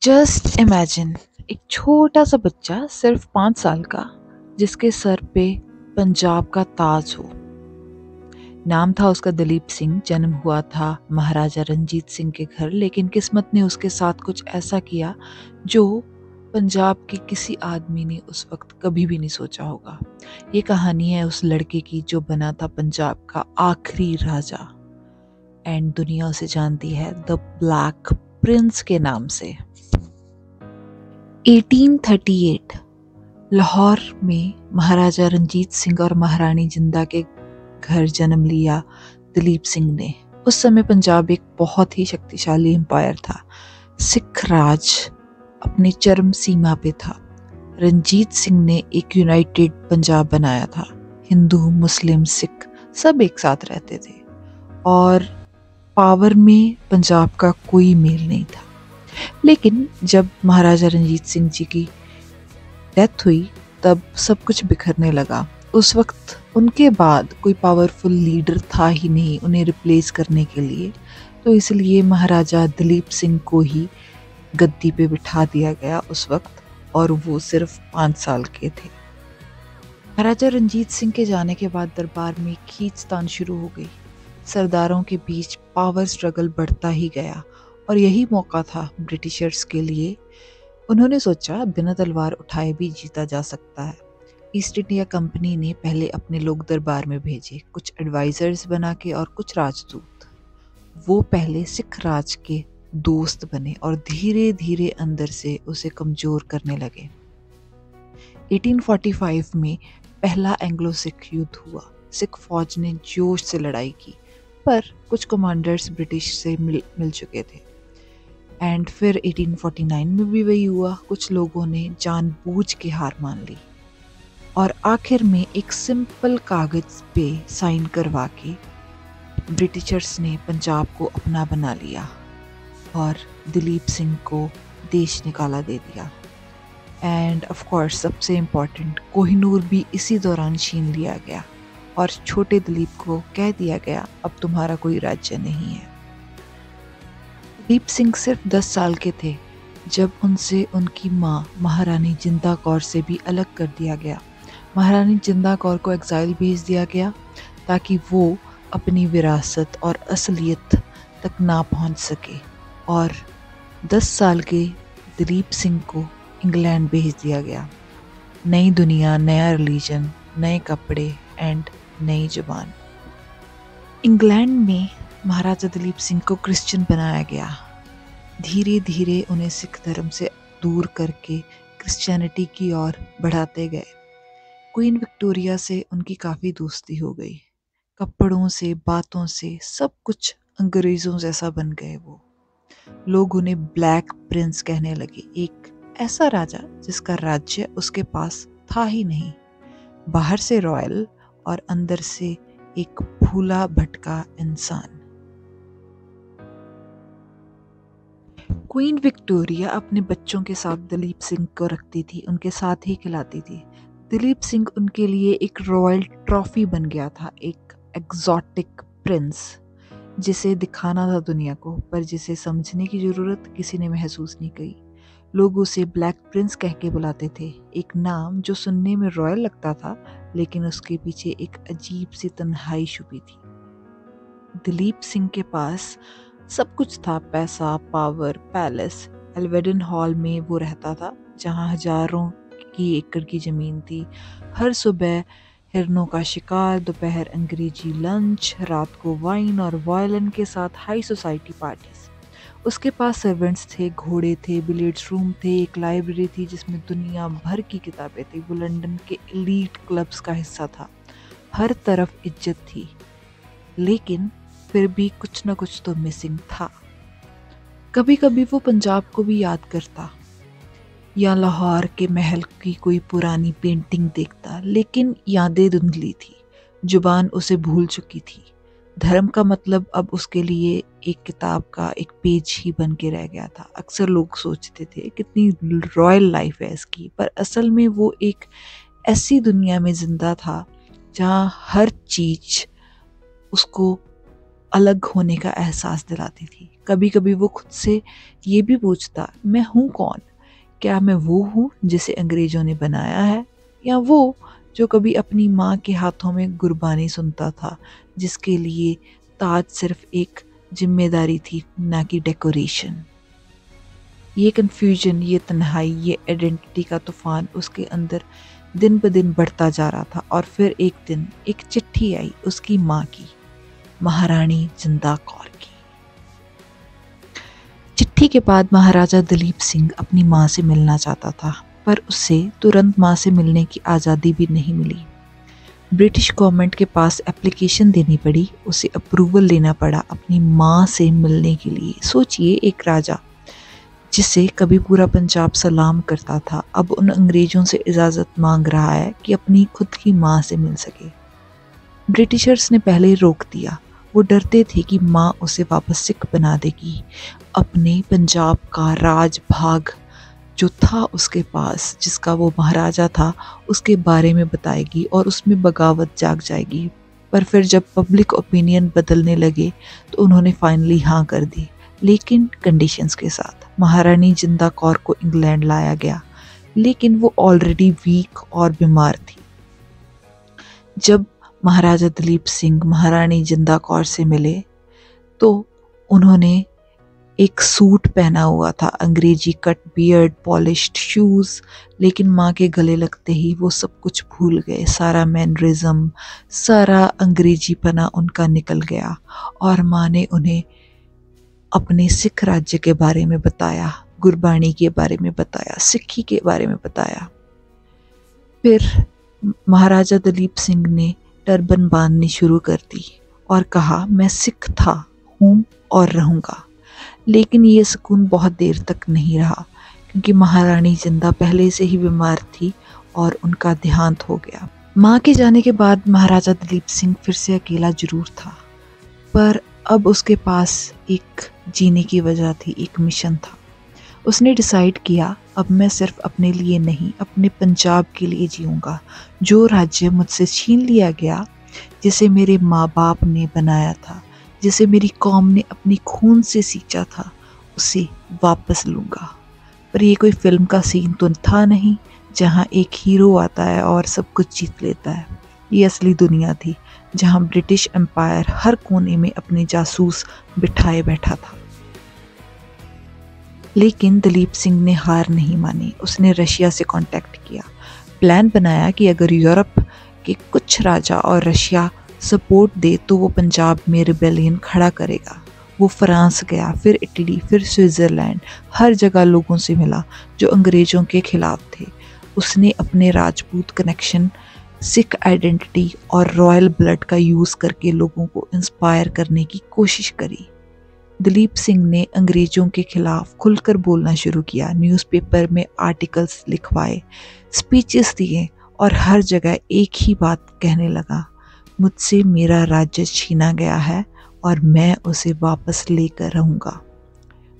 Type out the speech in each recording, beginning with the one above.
Just imagine एक छोटा सा बच्चा सिर्फ 5 साल का जिसके सर पे पंजाब का ताज हो। नाम था उसका दलीप सिंह। जन्म हुआ था महाराजा रंजीत सिंह के घर, लेकिन किस्मत ने उसके साथ कुछ ऐसा किया जो पंजाब के किसी आदमी ने उस वक्त कभी भी नहीं सोचा होगा। ये कहानी है उस लड़के की जो बना था पंजाब का आखिरी राजा, एंड दुनिया उसे जानती है द ब्लैक प्रिंस के नाम से। 1838 लाहौर में महाराजा रंजीत सिंह और महारानी जिंदा के घर जन्म लिया दलीप सिंह ने। उस समय पंजाब एक बहुत ही शक्तिशाली एम्पायर था। सिख राज अपनी चरम सीमा पे था। रंजीत सिंह ने एक यूनाइटेड पंजाब बनाया था। हिंदू, मुस्लिम, सिख सब एक साथ रहते थे और पावर में पंजाब का कोई मेल नहीं था। लेकिन जब महाराजा रंजीत सिंह जी की डेथ हुई तब सब कुछ बिखरने लगा। उस वक्त उनके बाद कोई पावरफुल लीडर था ही नहीं उन्हें रिप्लेस करने के लिए, तो इसलिए महाराजा दलीप सिंह को ही गद्दी पे बिठा दिया गया उस वक्त, और वो सिर्फ 5 साल के थे। महाराजा रंजीत सिंह के जाने के बाद दरबार में खींचतान शुरू हो गई। सरदारों के बीच पावर स्ट्रगल बढ़ता ही गया और यही मौका था ब्रिटिशर्स के लिए। उन्होंने सोचा बिना तलवार उठाए भी जीता जा सकता है। ईस्ट इंडिया कंपनी ने पहले अपने लोग दरबार में भेजे, कुछ एडवाइजर्स बना के और कुछ राजदूत। वो पहले सिख राज के दोस्त बने और धीरे धीरे अंदर से उसे कमजोर करने लगे। 1845 में पहला एंग्लो सिख युद्ध हुआ। सिख फौज ने जोश से लड़ाई की, पर कुछ कमांडर्स ब्रिटिश से मिल चुके थे। एंड फिर 1849 में भी वही हुआ। कुछ लोगों ने जानबूझ के हार मान ली और आखिर में एक सिंपल कागज पे साइन करवा के ब्रिटिशर्स ने पंजाब को अपना बना लिया और दलीप सिंह को देश निकाला दे दिया। एंड ऑफ कोर्स सबसे इम्पोर्टेंट, कोहिनूर भी इसी दौरान छीन लिया गया और छोटे दलीप को कह दिया गया अब तुम्हारा कोई राज्य नहीं है। दलीप सिंह सिर्फ 10 साल के थे जब उनसे उनकी माँ महारानी जिंदा कौर से भी अलग कर दिया गया। महारानी जिंदा कौर को एग्जाइल भेज दिया गया ताकि वो अपनी विरासत और असलियत तक ना पहुंच सके, और 10 साल के दलीप सिंह को इंग्लैंड भेज दिया गया। नई दुनिया, नया रिलीजन, नए कपड़े एंड नई जुबान। इंग्लैंड में महाराजा दलीप सिंह को क्रिश्चियन बनाया गया। धीरे धीरे उन्हें सिख धर्म से दूर करके क्रिश्चियनिटी की ओर बढ़ाते गए। क्वीन विक्टोरिया से उनकी काफ़ी दोस्ती हो गई। कपड़ों से, बातों से सब कुछ अंग्रेज़ों जैसा बन गए वो। लोग उन्हें ब्लैक प्रिंस कहने लगे, एक ऐसा राजा जिसका राज्य उसके पास था ही नहीं। बाहर से रॉयल और अंदर से एक भूला भटका इंसान। क्वीन विक्टोरिया अपने बच्चों के साथ दलीप सिंह को रखती थी, उनके साथ ही खिलाती थी। दलीप सिंह उनके लिए एक रॉयल ट्रॉफी बन गया था, एक एग्जॉटिक प्रिंस जिसे दिखाना था दुनिया को, पर जिसे समझने की ज़रूरत किसी ने महसूस नहीं की। लोग उसे ब्लैक प्रिंस कह के बुलाते थे, एक नाम जो सुनने में रॉयल लगता था लेकिन उसके पीछे एक अजीब सी तन्हाई छुपी थी। दलीप सिंह के पास सब कुछ था, पैसा, पावर, पैलेस। एल्वेडन हॉल में वो रहता था जहाँ हजारों की एकड़ की ज़मीन थी। हर सुबह हिरनों का शिकार, दोपहर अंग्रेजी लंच, रात को वाइन और वायलिन के साथ हाई सोसाइटी पार्टीज। उसके पास सर्वेंट्स थे, घोड़े थे, बिलियर्ड्स रूम थे, एक लाइब्रेरी थी जिसमें दुनिया भर की किताबें थी। वो लंदन के एलीट क्लब्स का हिस्सा था। हर तरफ इज्जत थी, लेकिन फिर भी कुछ ना कुछ तो मिसिंग था। कभी कभी वो पंजाब को भी याद करता या लाहौर के महल की कोई पुरानी पेंटिंग देखता, लेकिन यादें धुंधली थी, जुबान उसे भूल चुकी थी। धर्म का मतलब अब उसके लिए एक किताब का एक पेज ही बन के रह गया था। अक्सर लोग सोचते थे कितनी रॉयल लाइफ है इसकी, पर असल में वो एक ऐसी दुनिया में जिंदा था जहाँ हर चीज उसको अलग होने का एहसास दिलाती थी। कभी कभी वो खुद से ये भी पूछता, मैं हूँ कौन? क्या मैं वो हूँ जिसे अंग्रेजों ने बनाया है, या वो जो कभी अपनी माँ के हाथों में गुरबानी सुनता था, जिसके लिए ताज सिर्फ एक जिम्मेदारी थी, ना कि डेकोरेशन। ये कन्फ्यूजन, ये तन्हाई, ये आइडेंटिटी का तूफान उसके अंदर दिन ब दिन बढ़ता जा रहा था। और फिर एक दिन एक चिट्ठी आई उसकी माँ की, महारानी जिंदा कौर की। चिट्ठी के बाद महाराजा दलीप सिंह अपनी माँ से मिलना चाहता था, पर उसे तुरंत माँ से मिलने की आज़ादी भी नहीं मिली। ब्रिटिश गवर्नमेंट के पास एप्लीकेशन देनी पड़ी, उसे अप्रूवल लेना पड़ा अपनी माँ से मिलने के लिए। सोचिए, एक राजा जिसे कभी पूरा पंजाब सलाम करता था, अब उन अंग्रेजों से इजाज़त मांग रहा है कि अपनी खुद की माँ से मिल सके। ब्रिटिशर्स ने पहले रोक दिया। वो डरते थे कि माँ उसे वापस सिख बना देगी, अपने पंजाब का राज भाग जो था उसके पास, जिसका वो महाराजा था, उसके बारे में बताएगी और उसमें बगावत जाग जाएगी। पर फिर जब पब्लिक ओपिनियन बदलने लगे तो उन्होंने फाइनली हाँ कर दी, लेकिन कंडीशंस के साथ। महारानी जिंदा कौर को इंग्लैंड लाया गया, लेकिन वो ऑलरेडी वीक और बीमार थी। जब महाराजा दलीप सिंह महारानी जिंदा कौर से मिले तो उन्होंने एक सूट पहना हुआ था, अंग्रेजी कट बियर्ड, पॉलिश्ड शूज़, लेकिन माँ के गले लगते ही वो सब कुछ भूल गए। सारा मैनरिज्म, सारा अंग्रेजीपना उनका निकल गया और माँ ने उन्हें अपने सिख राज्य के बारे में बताया, गुरबाणी के बारे में बताया, सिक्खी के बारे में बताया। फिर महाराजा दलीप सिंह ने टर्बन बांधनी शुरू कर दी और कहा, मैं सिख था, हूँ और रहूँगा। लेकिन ये सुकून बहुत देर तक नहीं रहा, क्योंकि महारानी जिंदा पहले से ही बीमार थी और उनका देहांत हो गया। माँ के जाने के बाद महाराजा दलीप सिंह फिर से अकेला जरूर था, पर अब उसके पास एक जीने की वजह थी, एक मिशन था। उसने डिसाइड किया, अब मैं सिर्फ अपने लिए नहीं, अपने पंजाब के लिए जीऊँगा। जो राज्य मुझसे छीन लिया गया, जिसे मेरे माँ बाप ने बनाया था, जिसे मेरी कौम ने अपनी खून से सींचा था, उसे वापस लूँगा। पर ये कोई फिल्म का सीन तो था नहीं, जहाँ एक हीरो आता है और सब कुछ जीत लेता है। ये असली दुनिया थी, जहाँ ब्रिटिश एम्पायर हर कोने में अपने जासूस बिठाए बैठा था। लेकिन दलीप सिंह ने हार नहीं मानी। उसने रशिया से कांटेक्ट किया, प्लान बनाया कि अगर यूरोप के कुछ राजा और रशिया सपोर्ट दे तो वो पंजाब में रिबेलियन खड़ा करेगा। वो फ्रांस गया, फिर इटली, फिर स्विट्ज़रलैंड, हर जगह लोगों से मिला जो अंग्रेज़ों के खिलाफ थे। उसने अपने राजपूत कनेक्शन, सिख आइडेंटिटी और रॉयल ब्लड का यूज़ करके लोगों को इंस्पायर करने की कोशिश करी। दलीप सिंह ने अंग्रेज़ों के खिलाफ खुलकर बोलना शुरू किया, न्यूज़पेपर में आर्टिकल्स लिखवाए, स्पीचेस दिए और हर जगह एक ही बात कहने लगा, मुझसे मेरा राज्य छीना गया है और मैं उसे वापस लेकर रहूँगा।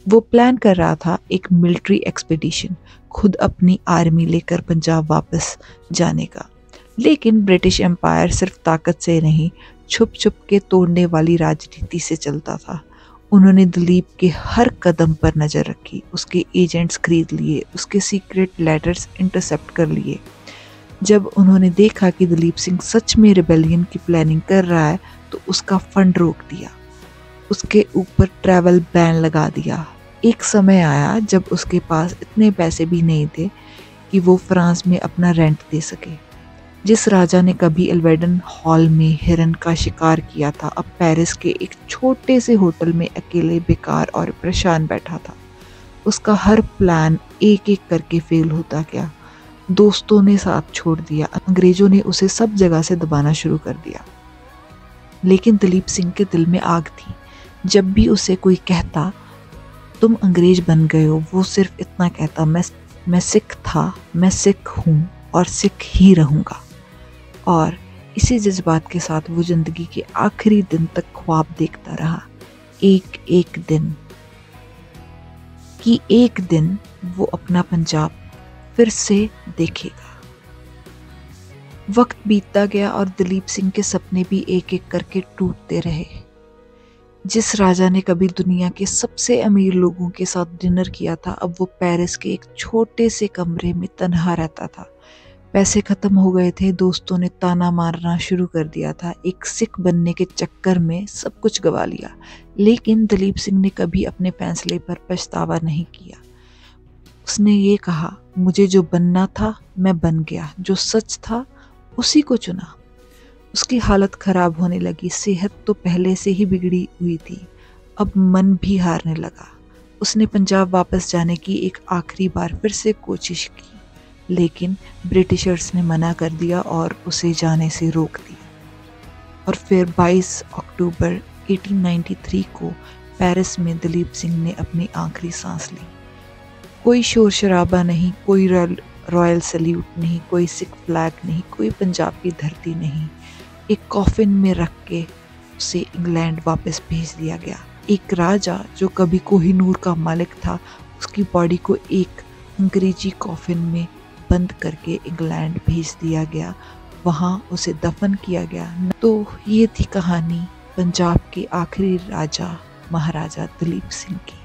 वो प्लान कर रहा था एक मिलिट्री एक्सपीडिशन, खुद अपनी आर्मी लेकर पंजाब वापस जाने का। लेकिन ब्रिटिश एम्पायर सिर्फ ताकत से नहीं, छुप छुप के तोड़ने वाली राजनीति से चलता था। उन्होंने दलीप के हर कदम पर नज़र रखी, उसके एजेंट्स खरीद लिए, उसके सीक्रेट लेटर्स इंटरसेप्ट कर लिए। जब उन्होंने देखा कि दलीप सिंह सच में रिबेलियन की प्लानिंग कर रहा है तो उसका फंड रोक दिया, उसके ऊपर ट्रैवल बैन लगा दिया। एक समय आया जब उसके पास इतने पैसे भी नहीं थे कि वो फ्रांस में अपना रेंट दे सके। जिस राजा ने कभी एल्वेडन हॉल में हिरन का शिकार किया था, अब पेरिस के एक छोटे से होटल में अकेले, बेकार और परेशान बैठा था। उसका हर प्लान एक एक करके फेल होता गया। दोस्तों ने साथ छोड़ दिया, अंग्रेजों ने उसे सब जगह से दबाना शुरू कर दिया। लेकिन दलीप सिंह के दिल में आग थी। जब भी उसे कोई कहता तुम अंग्रेज बन गए हो, वो सिर्फ इतना कहता, मैं सिख था, मैं सिख हूँ और सिख ही रहूँगा। और इसी जज्बात के साथ वो जिंदगी के आखिरी दिन तक ख्वाब देखता रहा, एक एक दिन कि एक दिन वो अपना पंजाब फिर से देखेगा। वक्त बीतता गया और दलीप सिंह के सपने भी एक एक करके टूटते रहे। जिस राजा ने कभी दुनिया के सबसे अमीर लोगों के साथ डिनर किया था, अब वो पेरिस के एक छोटे से कमरे में तन्हा रहता था। पैसे खत्म हो गए थे, दोस्तों ने ताना मारना शुरू कर दिया था, एक सिख बनने के चक्कर में सब कुछ गवा लिया। लेकिन दलीप सिंह ने कभी अपने फैसले पर पछतावा नहीं किया। उसने ये कहा, मुझे जो बनना था मैं बन गया, जो सच था उसी को चुना। उसकी हालत खराब होने लगी, सेहत तो पहले से ही बिगड़ी हुई थी, अब मन भी हारने लगा। उसने पंजाब वापस जाने की एक आखिरी बार फिर से कोशिश की, लेकिन ब्रिटिशर्स ने मना कर दिया और उसे जाने से रोक दिया। और फिर 22 अक्टूबर 1893 को पेरिस में दलीप सिंह ने अपनी आखिरी सांस ली। कोई शोर शराबा नहीं, कोई रॉयल सैल्यूट नहीं, कोई सिख फ्लैग नहीं, कोई पंजाब की धरती नहीं। एक कॉफिन में रख के उसे इंग्लैंड वापस भेज दिया गया। एक राजा जो कभी कोहिनूर का मालिक था, उसकी बॉडी को एक अंग्रेजी कॉफिन में बंद करके इंग्लैंड भेज दिया गया, वहाँ उसे दफन किया गया। तो ये थी कहानी पंजाब के आखिरी राजा महाराजा दलीप सिंह की।